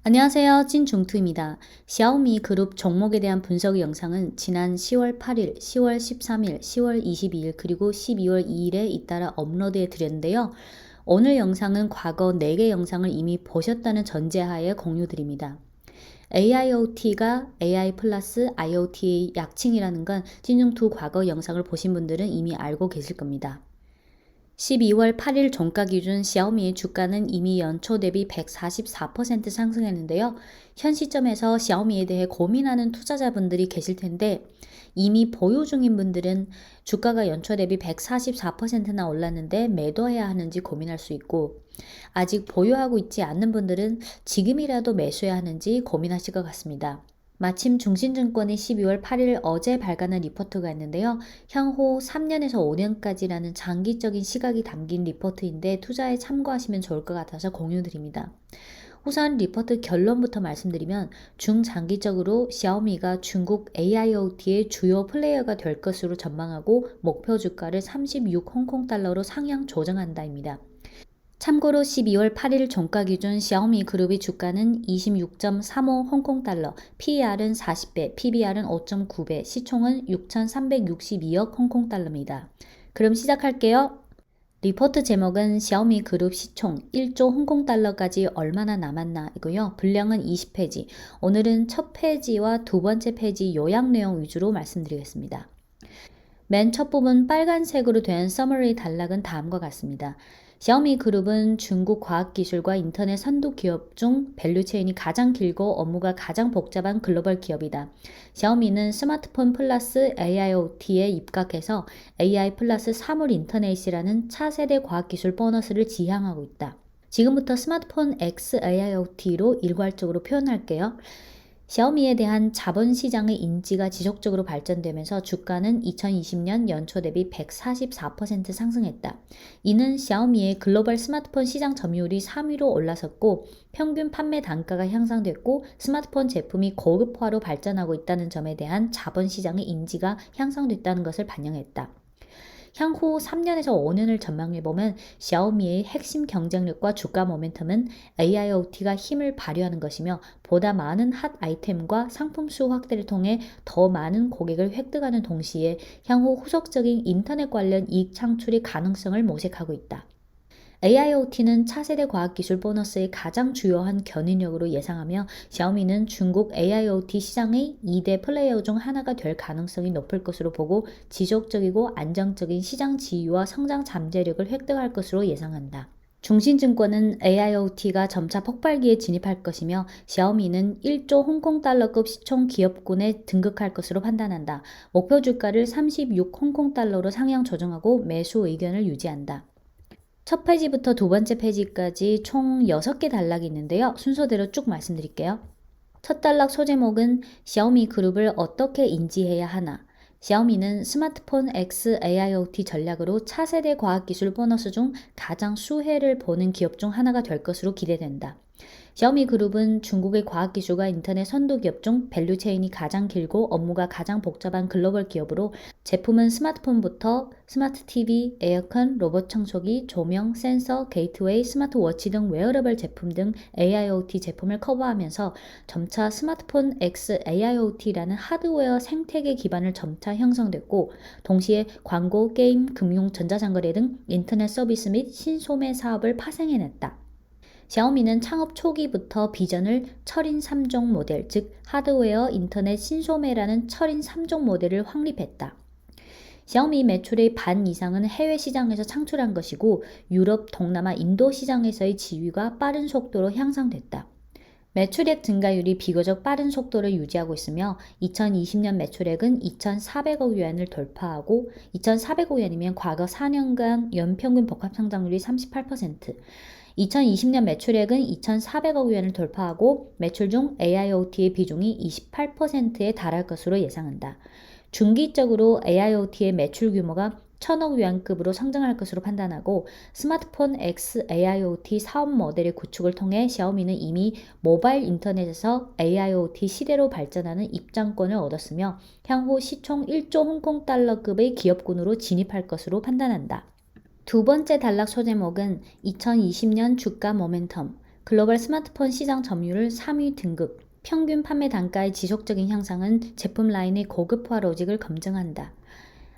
안녕하세요. 찐중투입니다. 샤오미 그룹 종목에 대한 분석 영상은 지난 10월 8일, 10월 13일, 10월 22일, 그리고 12월 2일에 잇따라 업로드해 드렸는데요. 오늘 영상은 과거 4개 영상을 이미 보셨다는 전제하에 공유드립니다. AIoT가 AI 플러스 IoT의 약칭이라는 건 찐중투 과거 영상을 보신 분들은 이미 알고 계실 겁니다. 12월 8일 종가 기준 샤오미의 주가는 이미 연초 대비 144% 상승했는데요. 현 시점에서 샤오미에 대해 고민하는 투자자분들이 계실 텐데 이미 보유 중인 분들은 주가가 연초 대비 144%나 올랐는데 매도해야 하는지 고민할 수 있고, 아직 보유하고 있지 않는 분들은 지금이라도 매수해야 하는지 고민하실 것 같습니다. 마침 중신증권이 12월 8일 어제 발간한 리포트가 있는데요. 향후 3년에서 5년까지라는 장기적인 시각이 담긴 리포트인데 투자에 참고하시면 좋을 것 같아서 공유드립니다. 우선 리포트 결론부터 말씀드리면 중장기적으로 샤오미가 중국 AIoT의 주요 플레이어가 될 것으로 전망하고 목표 주가를 36 홍콩달러로 상향 조정한다입니다. 참고로 12월 8일 종가 기준 샤오미 그룹의 주가는 26.35 홍콩달러, PER은 40배, PBR은 5.9배, 시총은 6,362억 홍콩달러입니다. 그럼 시작할게요. 리포트 제목은 샤오미 그룹 시총 1조 홍콩달러까지 얼마나 남았나 이고요. 분량은 20페이지. 오늘은 첫 페이지와 두 번째 페이지 요약 내용 위주로 말씀드리겠습니다. 맨 첫 부분 빨간색으로 된 서머리 단락은 다음과 같습니다. 샤오미 그룹은 중국 과학기술과 인터넷 선도 기업 중 밸류체인이 가장 길고 업무가 가장 복잡한 글로벌 기업이다. 샤오미는 스마트폰 플러스 AIoT에 입각해서 AI 플러스 사물 인터넷이라는 차세대 과학기술 보너스를 지향하고 있다. 지금부터 스마트폰 X AIoT로 일괄적으로 표현할게요. 샤오미에 대한 자본시장의 인지가 지속적으로 발전되면서 주가는 2020년 연초 대비 144% 상승했다. 이는 샤오미의 글로벌 스마트폰 시장 점유율이 3위로 올라섰고 평균 판매 단가가 향상됐고 스마트폰 제품이 고급화로 발전하고 있다는 점에 대한 자본시장의 인지가 향상됐다는 것을 반영했다. 향후 3년에서 5년을 전망해보면 샤오미의 핵심 경쟁력과 주가 모멘텀은 AIoT가 힘을 발휘하는 것이며 보다 많은 핫 아이템과 상품 수 확대를 통해 더 많은 고객을 획득하는 동시에 향후 후속적인 인터넷 관련 이익 창출의 가능성을 모색하고 있다. AIoT는 차세대 과학기술 보너스의 가장 주요한 견인력으로 예상하며 샤오미는 중국 AIoT 시장의 2대 플레이어 중 하나가 될 가능성이 높을 것으로 보고 지속적이고 안정적인 시장 지위와 성장 잠재력을 획득할 것으로 예상한다. 중신증권은 AIoT가 점차 폭발기에 진입할 것이며 샤오미는 1조 홍콩달러급 시총 기업군에 등극할 것으로 판단한다. 목표 주가를 36 홍콩달러로 상향 조정하고 매수 의견을 유지한다. 첫 페이지부터 두 번째 페이지까지 총 6개 단락이 있는데요. 순서대로 쭉 말씀드릴게요. 첫 단락 소제목은 샤오미 그룹을 어떻게 인지해야 하나. 샤오미는 스마트폰 X AIoT 전략으로 차세대 과학기술 보너스 중 가장 수혜를 보는 기업 중 하나가 될 것으로 기대된다. 샤오미 그룹은 중국의 과학기술과 인터넷 선도기업 중 밸류체인이 가장 길고 업무가 가장 복잡한 글로벌 기업으로 제품은 스마트폰부터 스마트 TV, 에어컨, 로봇 청소기, 조명, 센서, 게이트웨이, 스마트워치 등 웨어러블 제품 등 AIoT 제품을 커버하면서 점차 스마트폰 X AIoT라는 하드웨어 생태계 기반을 점차 형성됐고 동시에 광고, 게임, 금융, 전자상거래 등 인터넷 서비스 및 신소매 사업을 파생해냈다. 샤오미는 창업 초기부터 비전을 철인 3종 모델, 즉 하드웨어, 인터넷, 신소매라는 철인 3종 모델을 확립했다. 샤오미 매출의 반 이상은 해외 시장에서 창출한 것이고 유럽, 동남아, 인도 시장에서의 지위가 빠른 속도로 향상됐다. 매출액 증가율이 비교적 빠른 속도를 유지하고 있으며 2020년 매출액은 2,400억 위안을 돌파하고 2,400억 위안이면 과거 4년간 연평균 복합성장률이 38%, 2020년 매출액은 2,400억 위안을 돌파하고 매출 중 AIoT의 비중이 28%에 달할 것으로 예상한다. 중기적으로 AIoT의 매출 규모가 1,000억 위안급으로 성장할 것으로 판단하고 스마트폰 X AIoT 사업 모델의 구축을 통해 샤오미는 이미 모바일 인터넷에서 AIoT 시대로 발전하는 입장권을 얻었으며 향후 시총 1조 홍콩달러급의 기업군으로 진입할 것으로 판단한다. 두 번째 단락 소제목은 2020년 주가 모멘텀, 글로벌 스마트폰 시장 점유율 3위 등급, 평균 판매 단가의 지속적인 향상은 제품 라인의 고급화 로직을 검증한다.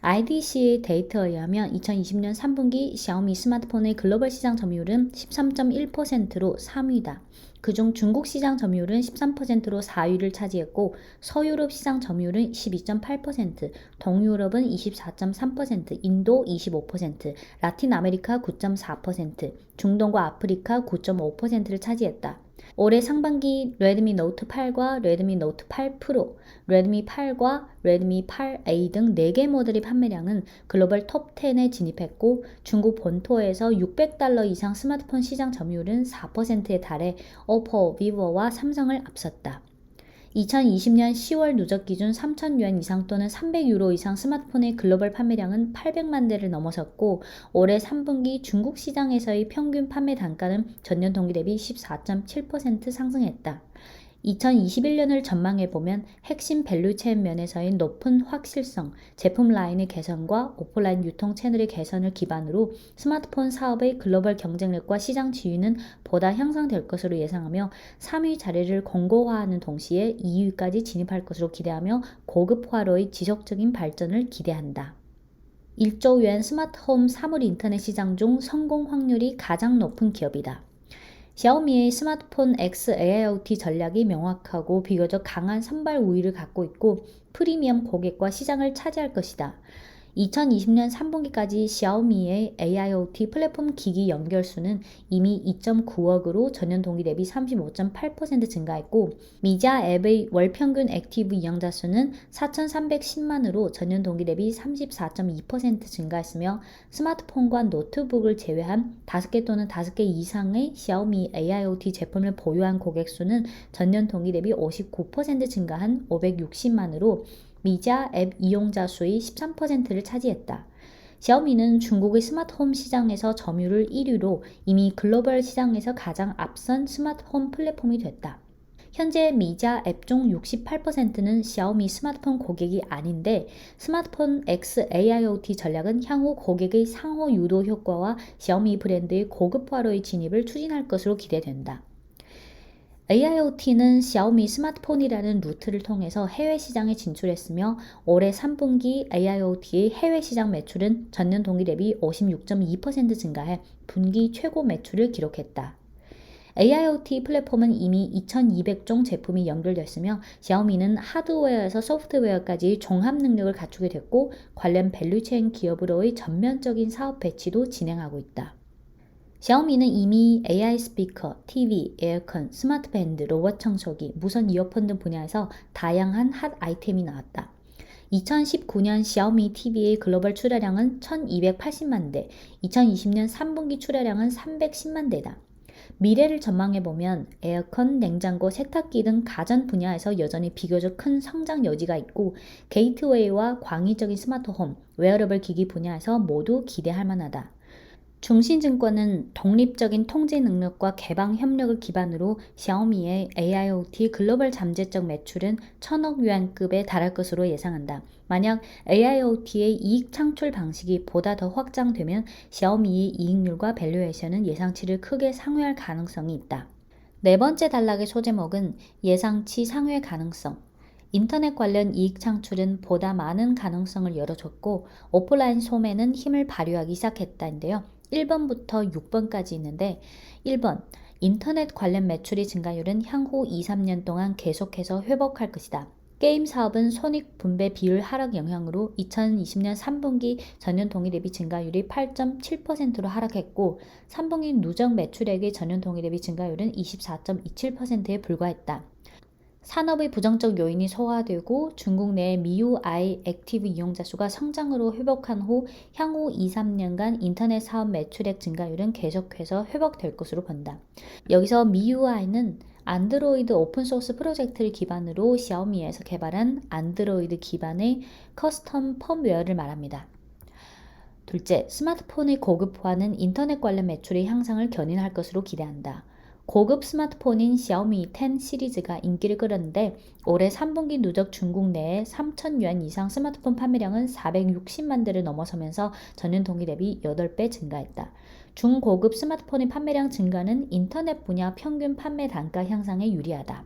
IDC의 데이터에 의하면 2020년 3분기 샤오미 스마트폰의 글로벌 시장 점유율은 13.1%로 3위다. 그중 중국 시장 점유율은 13%로 4위를 차지했고 서유럽 시장 점유율은 12.8%, 동유럽은 24.3%, 인도 25%, 라틴 아메리카 9.4%, 중동과 아프리카 9.5%를 차지했다. 올해 상반기 레드미 노트 8과 레드미 노트 8 프로, 레드미 8과 레드미 8A 등 4개 모델의 판매량은 글로벌 톱 10에 진입했고 중국 본토에서 $600 이상 스마트폰 시장 점유율은 4%에 달해 오포, 비보와 삼성을 앞섰다. 2020년 10월 누적 기준 3,000yuan 이상 또는 300유로 이상 스마트폰의 글로벌 판매량은 800만 대를 넘어섰고 올해 3분기 중국 시장에서의 평균 판매 단가는 전년 동기 대비 14.7% 상승했다. 2021년을 전망해보면 핵심 밸류체인 면에서의 높은 확실성, 제품 라인의 개선과 오프라인 유통 채널의 개선을 기반으로 스마트폰 사업의 글로벌 경쟁력과 시장 지위는 보다 향상될 것으로 예상하며 3위 자리를 공고화하는 동시에 2위까지 진입할 것으로 기대하며 고급화로의 지속적인 발전을 기대한다. 1조 yuan 스마트홈 사물 인터넷 시장 중 성공 확률이 가장 높은 기업이다. 샤오미의 스마트폰 XAIoT 전략이 명확하고 비교적 강한 선발 우위를 갖고 있고 프리미엄 고객과 시장을 차지할 것이다. 2020년 3분기까지 샤오미의 AIoT 플랫폼 기기 연결 수는 이미 2.9억으로 전년 동기 대비 35.8% 증가했고 미자 앱의 월 평균 액티브 이용자 수는 4,310만으로 전년 동기 대비 34.2% 증가했으며 스마트폰과 노트북을 제외한 5개 또는 5개 이상의 샤오미 AIoT 제품을 보유한 고객 수는 전년 동기 대비 59% 증가한 560만으로 미자 앱 이용자 수의 13%를 차지했다. 샤오미는 중국의 스마트홈 시장에서 점유율 1위로 이미 글로벌 시장에서 가장 앞선 스마트홈 플랫폼이 됐다. 현재 미자 앱 중 68%는 샤오미 스마트폰 고객이 아닌데 스마트폰 XAIoT 전략은 향후 고객의 상호 유도 효과와 샤오미 브랜드의 고급화로의 진입을 추진할 것으로 기대된다. AIoT는 샤오미 스마트폰이라는 루트를 통해서 해외 시장에 진출했으며 올해 3분기 AIoT의 해외 시장 매출은 전년 동기 대비 56.2% 증가해 분기 최고 매출을 기록했다. AIoT 플랫폼은 이미 2200종 제품이 연결됐으며 샤오미는 하드웨어에서 소프트웨어까지 종합 능력을 갖추게 됐고 관련 밸류체인 기업으로의 전면적인 사업 배치도 진행하고 있다. 샤오미는 이미 AI 스피커, TV, 에어컨, 스마트 밴드, 로봇 청소기, 무선 이어폰 등 분야에서 다양한 핫 아이템이 나왔다. 2019년 샤오미 TV의 글로벌 출하량은 1280만 대, 2020년 3분기 출하량은 310만 대다. 미래를 전망해보면 에어컨, 냉장고, 세탁기 등 가전 분야에서 여전히 비교적 큰 성장 여지가 있고 게이트웨이와 광의적인 스마트홈, 웨어러블 기기 분야에서 모두 기대할 만하다. 중신증권은 독립적인 통제 능력과 개방 협력을 기반으로 샤오미의 AIoT 글로벌 잠재적 매출은 1,000억 yuan급에 달할 것으로 예상한다. 만약 AIoT의 이익 창출 방식이 보다 더 확장되면 샤오미의 이익률과 밸류에이션은 예상치를 크게 상회할 가능성이 있다. 네 번째 단락의 소제목은 예상치 상회 가능성. 인터넷 관련 이익 창출은 보다 많은 가능성을 열어줬고 오프라인 소매는 힘을 발휘하기 시작했다인데요. 1번부터 6번까지 있는데 1번 인터넷 관련 매출의 증가율은 향후 2-3년 동안 계속해서 회복할 것이다. 게임 사업은 손익 분배 비율 하락 영향으로 2020년 3분기 전년 동기 대비 증가율이 8.7%로 하락했고 3분기 누적 매출액의 전년 동기 대비 증가율은 24.27%에 불과했다. 산업의 부정적 요인이 소화되고 중국 내 MIUI 액티브 이용자 수가 성장으로 회복한 후 향후 2-3년간 인터넷 사업 매출액 증가율은 계속해서 회복될 것으로 본다. 여기서 MIUI는 안드로이드 오픈소스 프로젝트를 기반으로 샤오미에서 개발한 안드로이드 기반의 커스텀 펌웨어를 말합니다. 둘째, 스마트폰의 고급화는 인터넷 관련 매출의 향상을 견인할 것으로 기대한다. 고급 스마트폰인 샤오미 10 시리즈가 인기를 끌었는데 올해 3분기 누적 중국 내에 3,000yuan 이상 스마트폰 판매량은 460만 대를 넘어서면서 전년 동기 대비 8배 증가했다. 중고급 스마트폰의 판매량 증가는 인터넷 분야 평균 판매 단가 향상에 유리하다.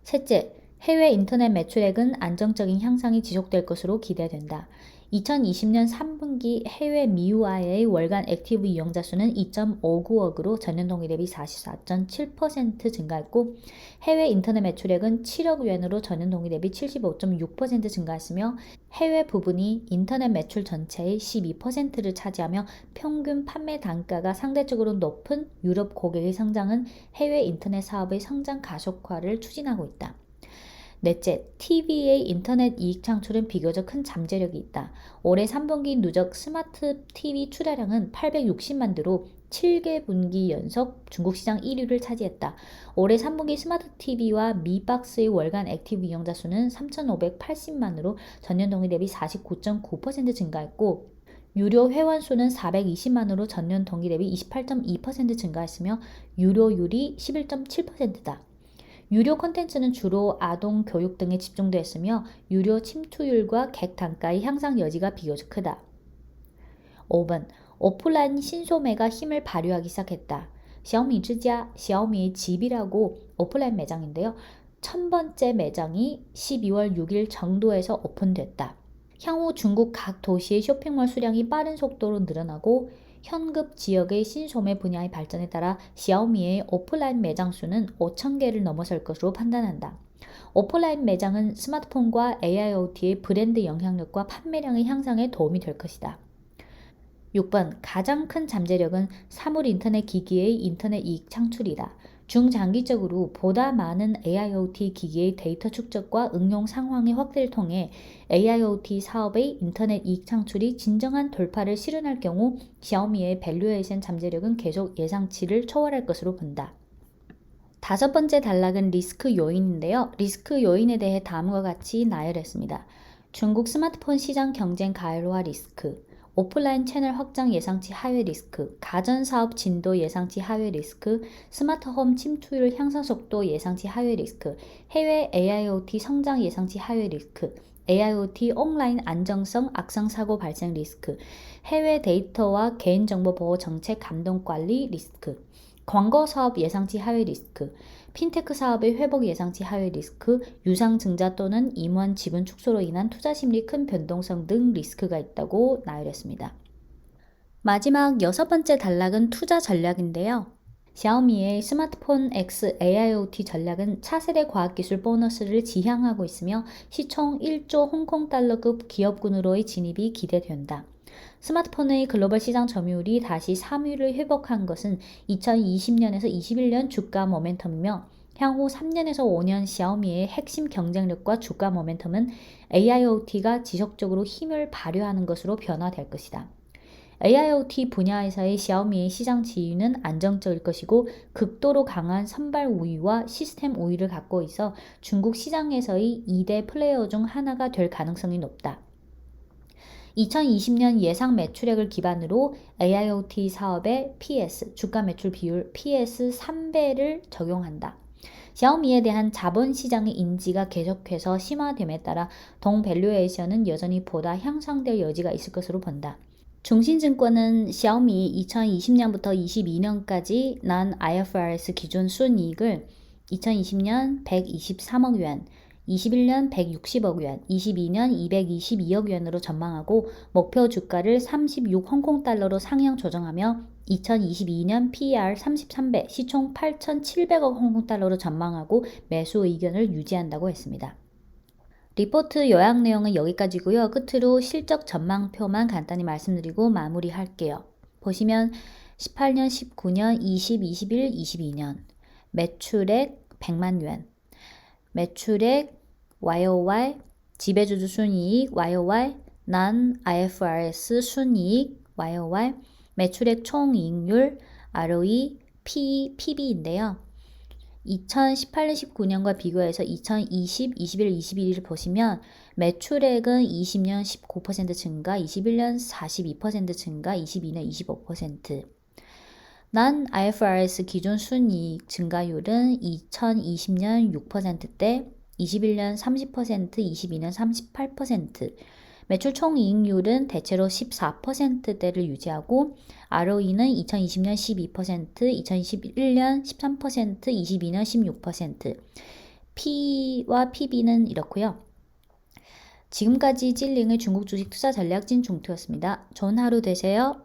셋째, 해외 인터넷 매출액은 안정적인 향상이 지속될 것으로 기대된다. 2020년 3분기 해외 MIUI의 월간 액티브 이용자 수는 2.59억으로 전년 동기 대비 44.7% 증가했고 해외 인터넷 매출액은 7억 위안으로 전년 동기 대비 75.6% 증가했으며 해외 부분이 인터넷 매출 전체의 12%를 차지하며 평균 판매 단가가 상대적으로 높은 유럽 고객의 성장은 해외 인터넷 사업의 성장 가속화를 추진하고 있다. 넷째, TV의 인터넷 이익 창출은 비교적 큰 잠재력이 있다. 올해 3분기 누적 스마트 TV 출하량은 860만 대로 7개 분기 연속 중국 시장 1위를 차지했다. 올해 3분기 스마트 TV와 미박스의 월간 액티브 이용자 수는 3,580만으로 전년 동기 대비 49.9% 증가했고 유료 회원 수는 420만으로 전년 동기 대비 28.2% 증가했으며 유료율이 11.7%다. 유료 콘텐츠는 주로 아동 교육 등에 집중되었으며 유료 침투율과 객 단가의 향상 여지가 비교적 크다. 5번 오프라인 신소매가 힘을 발휘하기 시작했다. 샤오미之家, 샤오미의 집이라고 오프라인 매장인데요. 1000번째 매장이 12월 6일 정도에서 오픈됐다. 향후 중국 각 도시의 쇼핑몰 수량이 빠른 속도로 늘어나고 현급 지역의 신소매 분야의 발전에 따라 샤오미의 오프라인 매장 수는 5,000개를 넘어설 것으로 판단한다. 오프라인 매장은 스마트폰과 AIoT의 브랜드 영향력과 판매량의 향상에 도움이 될 것이다. 6번 가장 큰 잠재력은 사물 인터넷 기기의 인터넷 이익 창출이다. 중장기적으로 보다 많은 AIoT 기기의 데이터 축적과 응용 상황의 확대를 통해 AIoT 사업의 인터넷 이익 창출이 진정한 돌파를 실현할 경우 샤오미의 밸류에이션 잠재력은 계속 예상치를 초월할 것으로 본다. 다섯 번째 단락은 리스크 요인인데요. 리스크 요인에 대해 다음과 같이 나열했습니다. 중국 스마트폰 시장 경쟁 가열화 리스크, 오프라인 채널 확장 예상치 하회 리스크, 가전사업 진도 예상치 하회 리스크, 스마트홈 침투율 향상 속도 예상치 하회 리스크, 해외 AIoT 성장 예상치 하회 리스크, AIoT 온라인 안정성 악성 사고 발생 리스크, 해외 데이터와 개인정보 보호 정책 감독 관리 리스크, 광고 사업 예상치 하회 리스크, 핀테크 사업의 회복 예상치 하회 리스크, 유상 증자 또는 임원 지분 축소로 인한 투자 심리 큰 변동성 등 리스크가 있다고 나열했습니다. 마지막 여섯 번째 단락은 투자 전략인데요. 샤오미의 스마트폰 X AIoT 전략은 차세대 과학기술 보너스를 지향하고 있으며 시총 1조 홍콩달러급 기업군으로의 진입이 기대된다. 스마트폰의 글로벌 시장 점유율이 다시 3위를 회복한 것은 2020년에서 21년 주가 모멘텀이며 향후 3년에서 5년 샤오미의 핵심 경쟁력과 주가 모멘텀은 AIoT가 지속적으로 힘을 발휘하는 것으로 변화될 것이다. AIoT 분야에서의 샤오미의 시장 지위는 안정적일 것이고 극도로 강한 선발 우위와 시스템 우위를 갖고 있어 중국 시장에서의 2대 플레이어 중 하나가 될 가능성이 높다. 2020년 예상 매출액을 기반으로 AIoT 사업의 PS, 주가 매출 비율 PS 3배를 적용한다. 샤오미에 대한 자본 시장의 인지가 계속해서 심화됨에 따라 동 밸류에이션은 여전히 보다 향상될 여지가 있을 것으로 본다. 중신증권은 샤오미 2020년부터 22년까지 난 IFRS 기준 순이익을 2020년 123억 yuan, 21년 160억 yuan, 22년 222억 yuan으로 전망하고 목표 주가를 36 홍콩달러로 상향 조정하며 2022년 PER 33배, 시총 8,700억 홍콩달러로 전망하고 매수 의견을 유지한다고 했습니다. 리포트 요약 내용은 여기까지고요. 끝으로 실적 전망표만 간단히 말씀드리고 마무리할게요. 보시면 18년, 19년, 20, 21, 22년 매출액 100만 yuan, 매출액 YOY, 지배주주 순이익 YOY, 난 IFRS 순이익 YOY, 매출액 총이익률 ROE, PE, PB인데요. 2018년 19년과 비교해서 2020, 21, 22를 보시면 매출액은 20년 19% 증가, 21년 42% 증가, 22년 25%. 난 IFRS 기준 순이익 증가율은 2020년 6%대, 21년 30%, 22년 38%, 매출 총이익률은 대체로 14%대를 유지하고 ROE는 2020년 12%, 2021년 13%, 22년 16%, P와 PB는 이렇고요. 지금까지 찔링의 중국 주식 투자 전략진 중투였습니다. 좋은 하루 되세요.